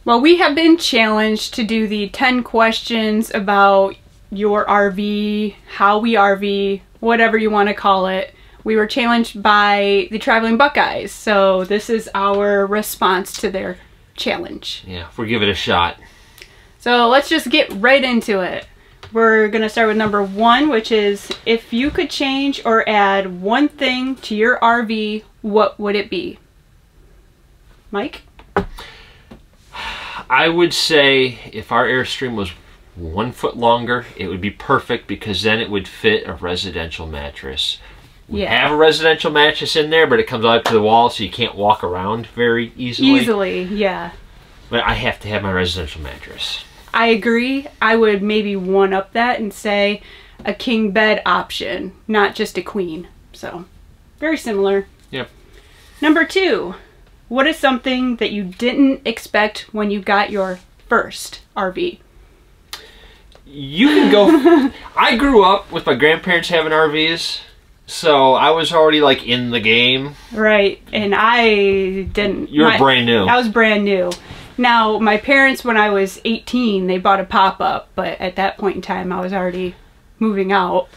Well, we have been challenged to do the 10 questions about your RV, how we RV, whatever you want to call it. We were challenged by the Traveling Buckeyes, so this is our response to their challenge. Yeah, we'll give it a shot. So let's just get right into it. We're going to start with number 1, which is, if you could change or add one thing to your RV, what would it be? Mike? I would say if our Airstream was 1 foot longer, it would be perfect because then it would fit a residential mattress. We have a residential mattress in there, but it comes up to the wall so you can't walk around very easily. Yeah. But I have to have my residential mattress. I agree. I would maybe one-up that and say a king bed option, not just a queen. So, very similar. Yep. Number 2. What is something that you didn't expect when you got your first RV? You can go... I grew up with my grandparents having RVs, so I was already like in the game. Right, and I didn't. You were brand new. I was brand new. Now, my parents, when I was 18, they bought a pop-up, but at that point in time, I was already moving out.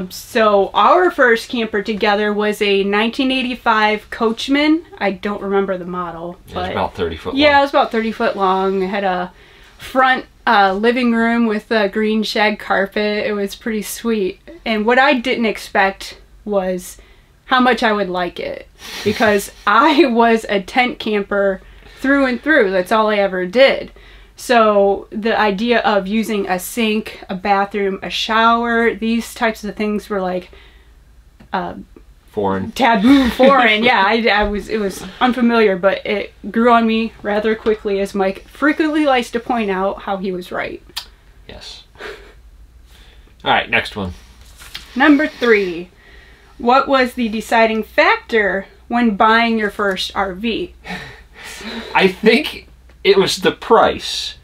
So our first camper together was a 1985 Coachman. I don't remember the model. It was about 30 foot long. Yeah, it was about 30 foot long. It had a front living room with a green shag carpet. It was pretty sweet. And what I didn't expect was how much I would like it. Because I was a tent camper through and through. That's all I ever did. So the idea of using a sink, a bathroom, a shower, these types of things were like foreign. Taboo, foreign. Yeah, it was unfamiliar, but it grew on me rather quickly, as Mike frequently likes to point out how he was right. Yes. All right, next one. Number 3. What was the deciding factor when buying your first RV? I think it was the price,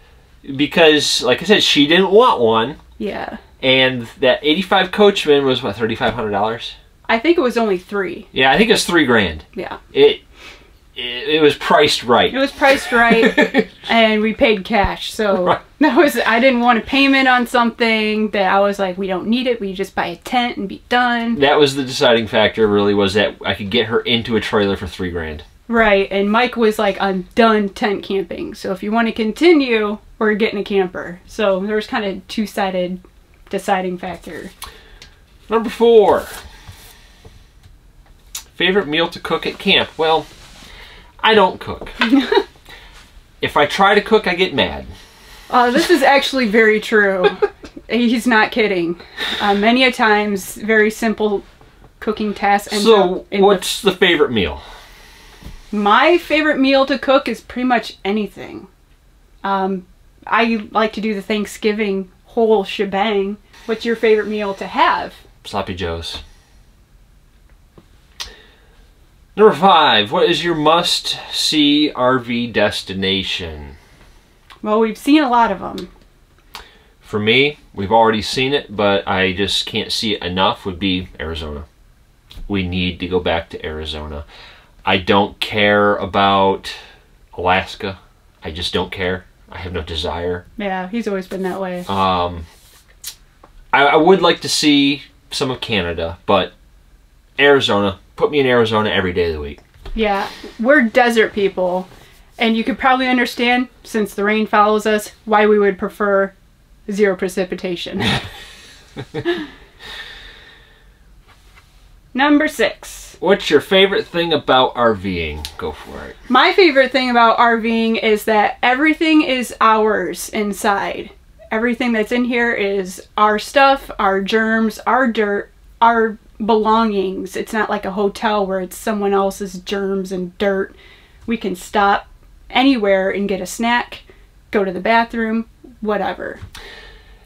because, like I said, she didn't want one. Yeah. And that 85 Coachman was, what, $3,500? I think it was only 3. Yeah, I think it was $3,000. Yeah. It was priced right. It was priced right, and we paid cash. So right. I didn't want a payment on something that I was like, we don't need it. We just buy a tent and be done. That was the deciding factor. Really, was that I could get her into a trailer for $3,000. Right, and Mike was like, I'm done tent camping. So if you want to continue, we're getting a camper. So there was kind of two-sided deciding factor. Number 4. Favorite meal to cook at camp? Well, I don't cook. If I try to cook, I get mad. This is actually very true. He's not kidding. Many a times, very simple cooking tasks. So, what's the favorite meal? My favorite meal to cook is pretty much anything. I like to do the Thanksgiving whole shebang. What's your favorite meal to have? Sloppy Joes. Number 5. What is your must-see RV destination? Well, we've seen a lot of them. For me, we've already seen it, but I just can't see it enough, would be Arizona. We need to go back to Arizona. I don't care about Alaska. I just don't care. I have no desire. Yeah, he's always been that way. I would like to see some of Canada, but Arizona, put me in Arizona every day of the week. Yeah, we're desert people, and you could probably understand, since the rain follows us, why we would prefer 0 precipitation. Number 6. What's your favorite thing about RVing? Go for it. My favorite thing about RVing is that everything is ours inside. Everything that's in here is our stuff, our germs, our dirt, our belongings. It's not like a hotel where it's someone else's germs and dirt. We can stop anywhere and get a snack, go to the bathroom, whatever.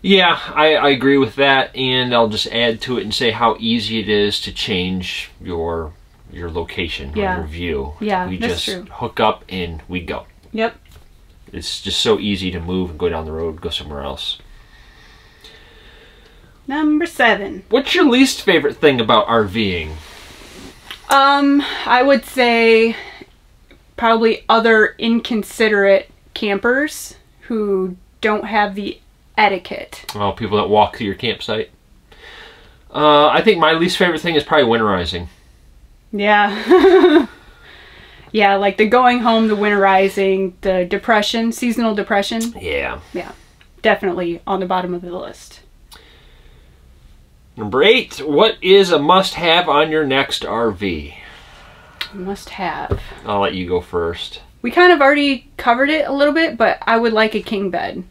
Yeah, I agree with that, and I'll just add to it and say how easy it is to change your location, or your view. Yeah, we that's just true. Hook up and we go. Yep. It's just so easy to move and go down the road, go somewhere else. Number 7. What's your least favorite thing about RVing? I would say probably other inconsiderate campers who don't have the etiquette. Well, people that walk to your campsite. I think my least favorite thing is probably winterizing. Yeah. Yeah, like the going home, the winterizing, the depression, seasonal depression. Yeah. Yeah, definitely on the bottom of the list. Number 8, what is a must-have on your next RV? Must have. I'll let you go first. We kind of already covered it a little bit, but I would like a king bed.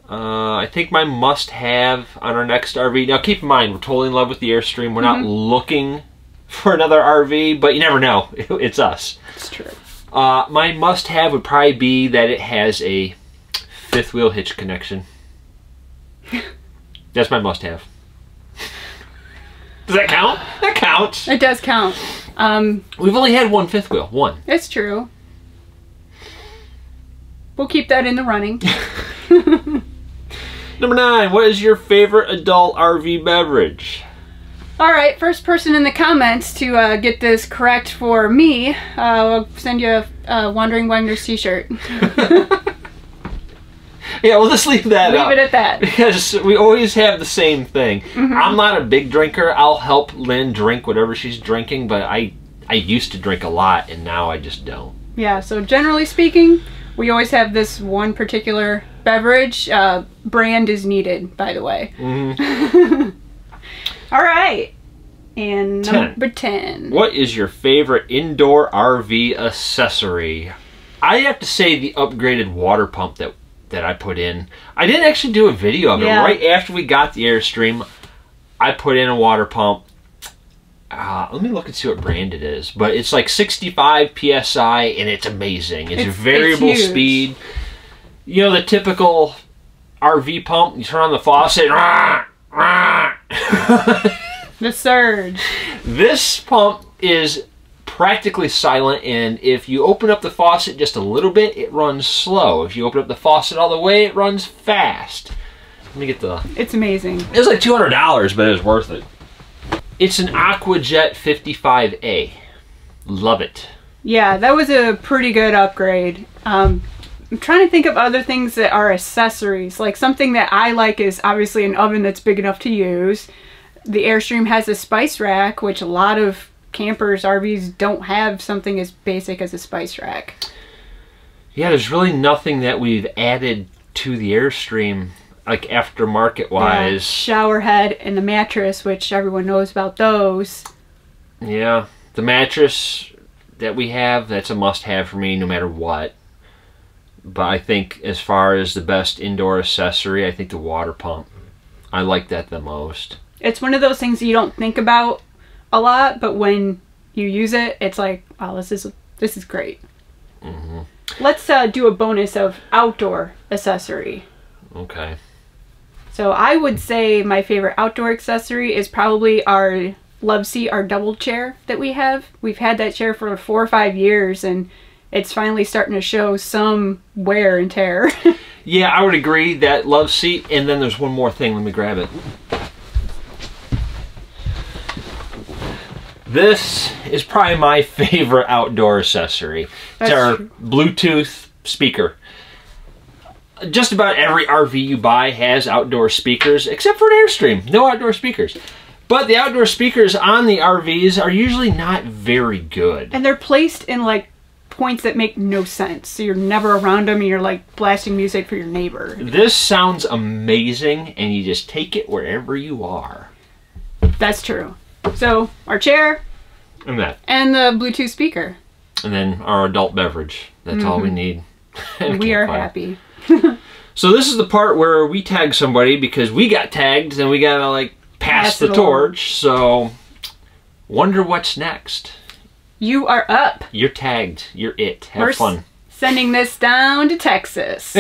I think my must-have on our next RV. Now, keep in mind, we're totally in love with the Airstream. We're not looking for another RV, but you never know. It's us. It's true. My must-have would probably be that it has a 5th-wheel hitch connection. That's my must-have. Does that count? That counts. It does count. We've only had one 5th wheel. One. It's true. We'll keep that in the running. Number 9, what is your favorite adult RV beverage? Alright, first person in the comments to get this correct for me, we'll send you a Wandering Wagners t-shirt. Yeah, we'll just leave that Leave it at that. Because we always have the same thing. I'm not a big drinker. I'll help Lynn drink whatever she's drinking, but I used to drink a lot, and now I just don't. Yeah, so generally speaking, we always have this one particular beverage. Brand is needed, by the way. All right. And number 10. What is your favorite indoor RV accessory? I have to say the upgraded water pump that I put in. I didn't actually do a video of it. Right after we got the Airstream, I put in a water pump. Let me look and see what brand it is. But it's like 65 PSI, and it's amazing. It's variable speed. You know, the typical RV pump. You turn on the faucet. The surge. This pump is practically silent, and if you open up the faucet just a little bit, it runs slow. If you open up the faucet all the way, it runs fast. Let me get the... It's amazing. It was like $200, but it was worth it. It's an AquaJet 55A. Love it. Yeah, that was a pretty good upgrade. I'm trying to think of other things that are accessories. Like something that I like is obviously an oven that's big enough to use. The Airstream has a spice rack, which a lot of campers, RVs don't have something as basic as a spice rack. Yeah, there's really nothing that we've added to the Airstream, like aftermarket wise. Yeah, shower head and the mattress, which everyone knows about those. Yeah, the mattress that we have, that's a must-have for me no matter what. But I think as far as the best indoor accessory, I think the water pump. I like that the most. It's one of those things that you don't think about a lot, but when you use it, it's like, wow, this is great. Let's do a bonus of outdoor accessory. Okay. So I would say my favorite outdoor accessory is probably our Love Seat, our double chair that we have. We've had that chair for 4 or 5 years, and it's finally starting to show some wear and tear. Yeah, I would agree, that Love Seat, and then there's one more thing. Let me grab it. This is probably my favorite outdoor accessory. It's our Bluetooth speaker. Just about every RV you buy has outdoor speakers, except for an Airstream. No outdoor speakers. But the outdoor speakers on the RVs are usually not very good. And they're placed in like points that make no sense. So you're never around them and you're like blasting music for your neighbor. This sounds amazing, and you just take it wherever you are. That's true. So our chair and that. And the Bluetooth speaker. And then our adult beverage. That's all we need. And we are happy. So this is the part where we tag somebody because we got tagged and we gotta like pass the torch. So wonder what's next. You are up. You're tagged. You're it. Have fun. Sending this down to Texas.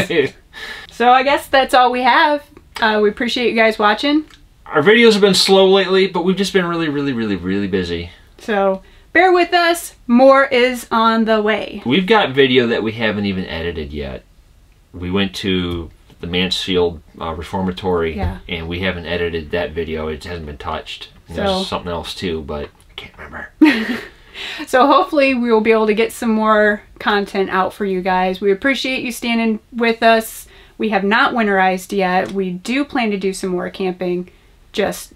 So I guess that's all we have. We appreciate you guys watching. Our videos have been slow lately, but we've just been really busy. So bear with us. More is on the way. We've got video that we haven't even edited yet. We went to the Mansfield Reformatory, and we haven't edited that video. It hasn't been touched. And there's something else too, but I can't remember. So hopefully we will be able to get some more content out for you guys. We appreciate you standing with us. We have not winterized yet. We do plan to do some more camping. Just,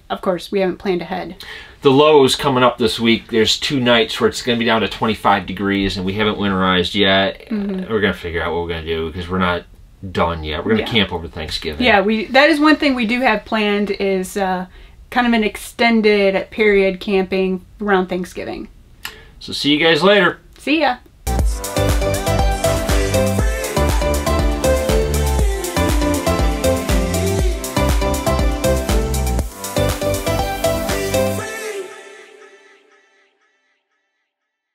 of course, we haven't planned ahead. The low is coming up this week. There's 2 nights where it's going to be down to 25 degrees, and we haven't winterized yet. We're going to figure out what we're going to do because we're not done yet. We're going to camp over Thanksgiving. Yeah, that is one thing we do have planned is kind of an extended period camping around Thanksgiving. So see you guys later. See ya.